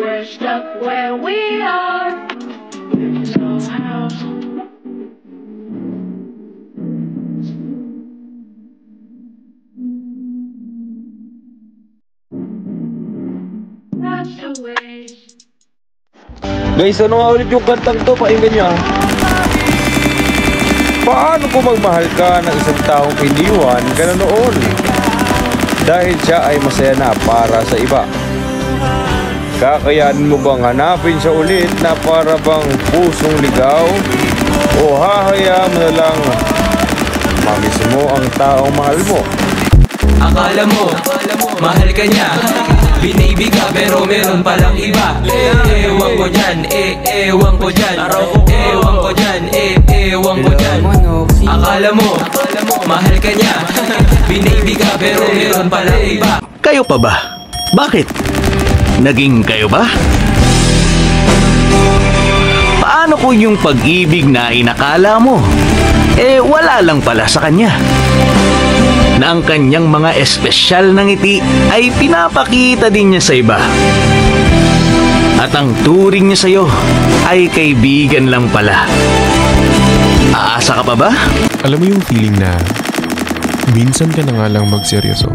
we're stuck where we are. So how? Not the way. Guys, ano nga ulit yung kantang to? Pakinggan nyo ah. Paano kung magmahal ka ng isang taong iniwan ka na noon? Dahil siya ay masaya na para sa iba. Kakayanin mo bang hanapin siya ulit na para bang pusong ligaw? O hahayaan mo na lang mamiss mo ang taong mahal mo? Akala mo, mahal ka niya, binibi ka pero meron palang iba. Ewan ko dyan, ewan ko dyan, ewan ko dyan, ewan ko dyan. Akala mo, mahal ka niya, binibi ka pero meron palang iba. Kayo pa ba? Bakit? Naging kayo ba? Paano kung yung pag-ibig na inakala mo, wala lang pala sa kanya? Na ang kanyang mga espesyal na ngiti ay pinapakita din niya sa iba. At ang turing niya sa'yo ay kaibigan lang pala. Aasa ka pa ba? Alam mo yung feeling na minsan ka na nga lang magseryoso.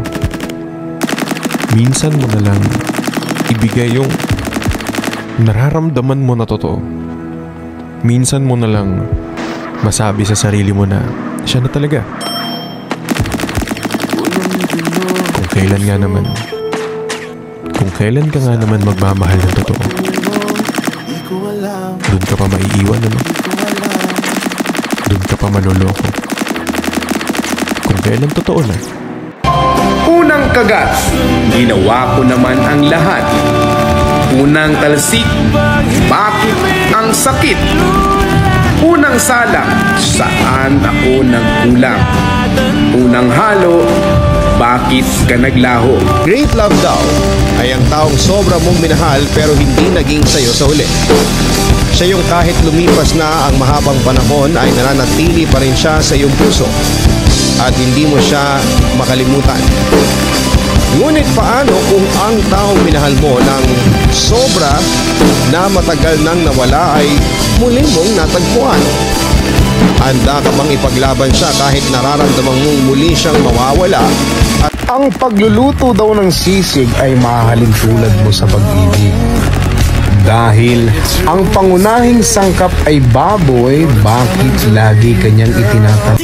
Minsan mo na lang ibigay yung nararamdaman mo na totoo. Minsan mo na lang masabi sa sarili mo na siya na talaga. Kung kailan ka nga naman magmamahal ng totoo, doon ka pa maiiwan, ano? Doon ka pa maloloko. Kung kailan totoo na. Unang kagat, ginawa ko naman ang lahat. Unang talsik, bakit ang sakit? Unang salang, saan ako nagkulang? Unang halo, bakit ka naglaho? Great love daw ay ang taong sobra mong minahal pero hindi naging sayo sa huli. Siya yung kahit lumipas na ang mahabang panahon ay nananatili pa rin siya sa iyong puso at hindi mo siya makalimutan. Ngunit paano kung ang taong minahal mo ng sobra na matagal nang nawala ay muli mong natagpuan? Handa ka bang ipaglaban siya kahit nararamdaman mong muli siyang mawawala? At ang pagluluto daw ng sisig ay mahalin tulad mo sa pag-ibig. Dahil ang pangunahing sangkap ay baboy, bakit lagi kanyang itinatanong?